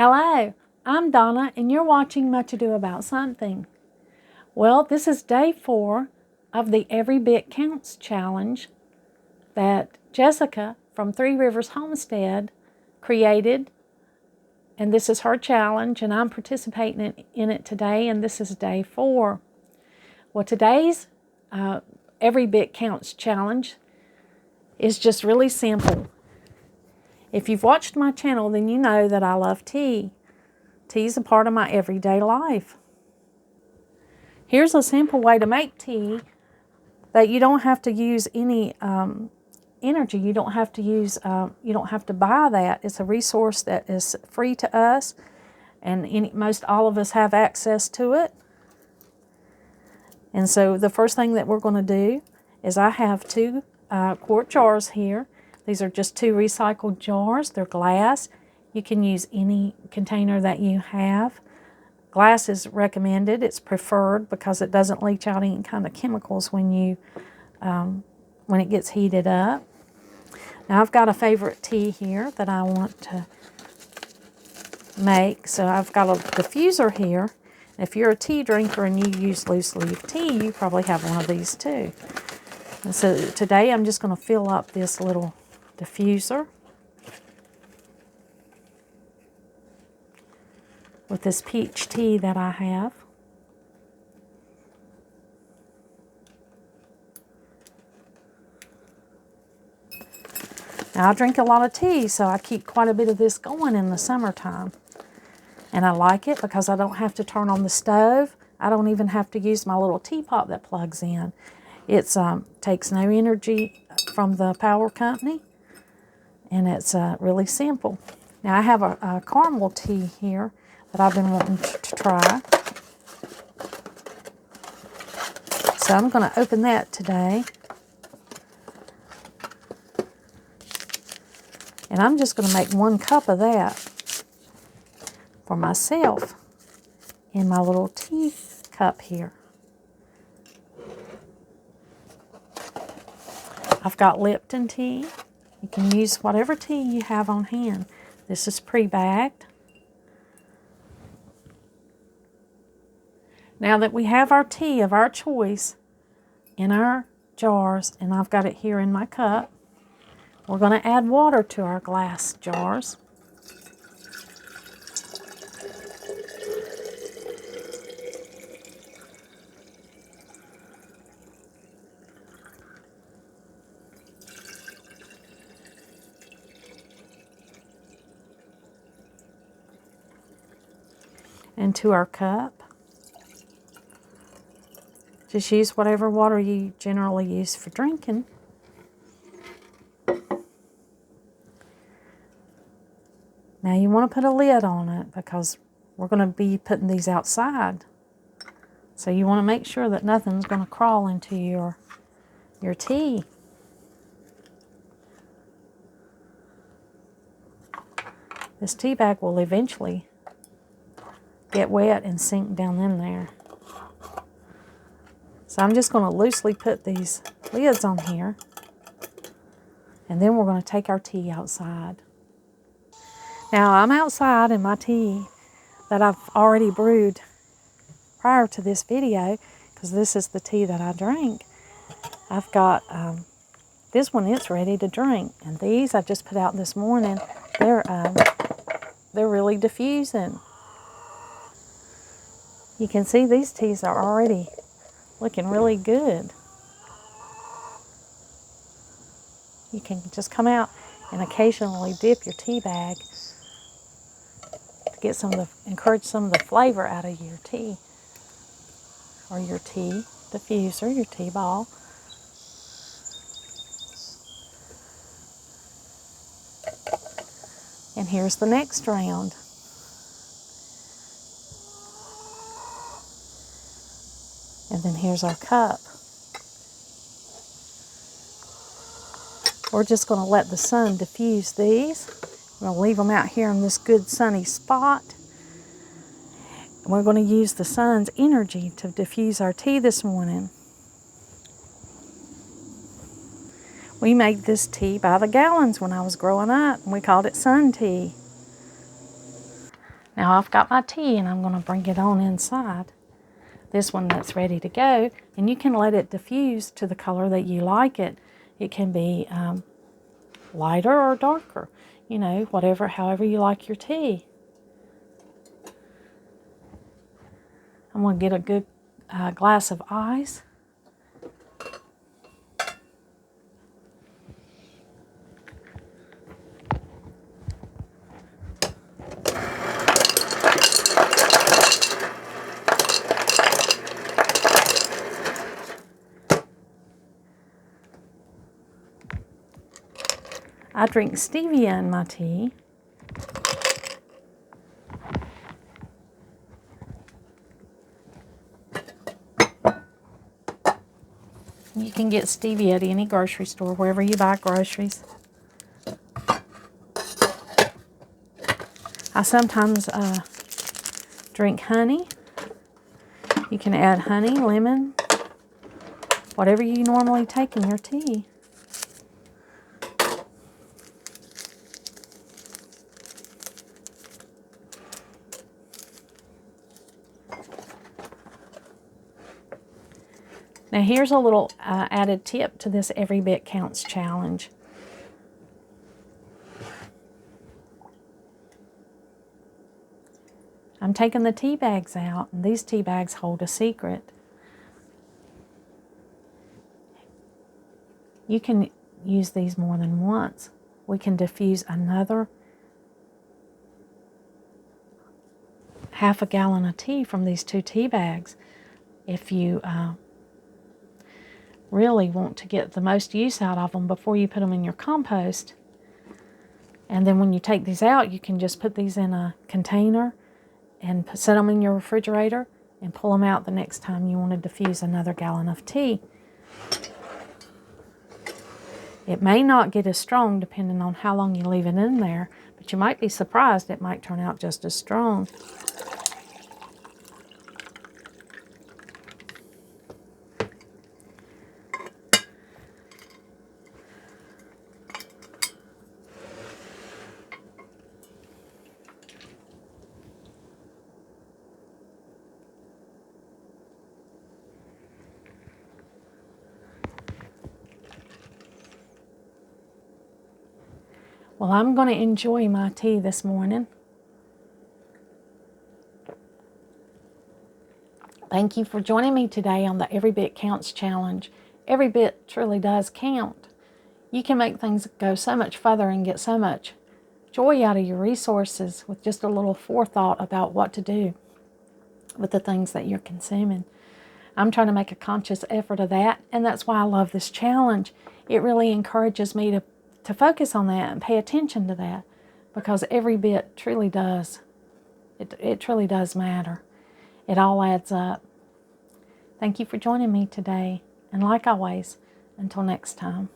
Hello, I'm Donna and you're watching Much Ado About Something. Well, this is day 4 of the Every Bit Counts challenge that Jessica from Three Rivers Homestead created. And this is her challenge and I'm participating in it today, and this is day 4. Well, today's Every Bit Counts challenge is just really simple. If you've watched my channel, then you know that I love tea. Tea is a part of my everyday life. Here's a simple way to make tea that you don't have to use any energy. You don't have to use. You don't have to buy that. It's a resource that is free to us, and most all of us have access to it. And so the first thing that we're going to do is I have 2 quart jars here. These are just 2 recycled jars. They're glass. You can use any container that you have. Glass is recommended. It's preferred because it doesn't leach out any kind of chemicals when it gets heated up. Now I've got a favorite tea here that I want to make. So I've got a diffuser here. If you're a tea drinker and you use loose leaf tea, you probably have one of these too. And so today I'm just going to fill up this little diffuser with this peach tea that I have. Now I drink a lot of tea, so I keep quite a bit of this going in the summertime. And I like it because I don't have to turn on the stove. I don't even have to use my little teapot that plugs in. It takes no energy from the power company. And it's really simple. Now I have a caramel tea here that I've been wanting to try. So I'm going to open that today. And I'm just going to make 1 cup of that for myself in my little tea cup here. I've got Lipton tea. You can use whatever tea you have on hand. This is pre-bagged. Now that we have our tea of our choice in our jars, and I've got it here in my cup, we're going to add water to our glass jars. Into our cup. Just use whatever water you generally use for drinking. Now you want to put a lid on it because we're going to be putting these outside. So you want to make sure that nothing's going to crawl into your tea. This tea bag will eventually get wet and sink down in there. So I'm just going to loosely put these lids on here, and then we're going to take our tea outside. Now I'm outside in my tea that I've already brewed prior to this video, because this is the tea that I drank. I've got this one, it's ready to drink, and these I just put out this morning. They're really diffusing. You can see these teas are already looking really good. You can just come out and occasionally dip your tea bag to get encourage some of the flavor out of your tea, or your tea diffuser, your tea ball. And here's the next round. And then here's our cup. We're just going to let the sun diffuse these. We're going to leave them out here in this good sunny spot. And we're going to use the sun's energy to diffuse our tea this morning. We made this tea by the gallons when I was growing up, and we called it sun tea. Now I've got my tea and I'm going to bring it on inside. This one that's ready to go, and you can let it diffuse to the color that you like it. It can be lighter or darker, you know, however you like your tea. I'm going to get a good glass of ice. I drink stevia in my tea. You can get stevia at any grocery store, wherever you buy groceries. I sometimes drink honey. You can add honey, lemon, whatever you normally take in your tea. Now here's a little added tip to this Every Bit Counts challenge. I'm taking the tea bags out, and these tea bags hold a secret. You can use these more than once. We can diffuse another half a gallon of tea from these 2 tea bags if you really want to get the most use out of them before you put them in your compost. And then when you take these out, you can just put these in a container and set them in your refrigerator and pull them out the next time you want to diffuse another gallon of tea. It may not get as strong depending on how long you leave it in there, but you might be surprised it might turn out just as strong. Well, I'm going to enjoy my tea this morning. Thank you for joining me today on the Every Bit Counts challenge. Every bit truly does count. You can make things go so much further and get so much joy out of your resources with just a little forethought about what to do with the things that you're consuming. I'm trying to make a conscious effort of that, and that's why I love this challenge. It really encourages me to focus on that and pay attention to that, because every bit truly does. It truly does matter. It all adds up. Thank you for joining me today, and like always, until next time.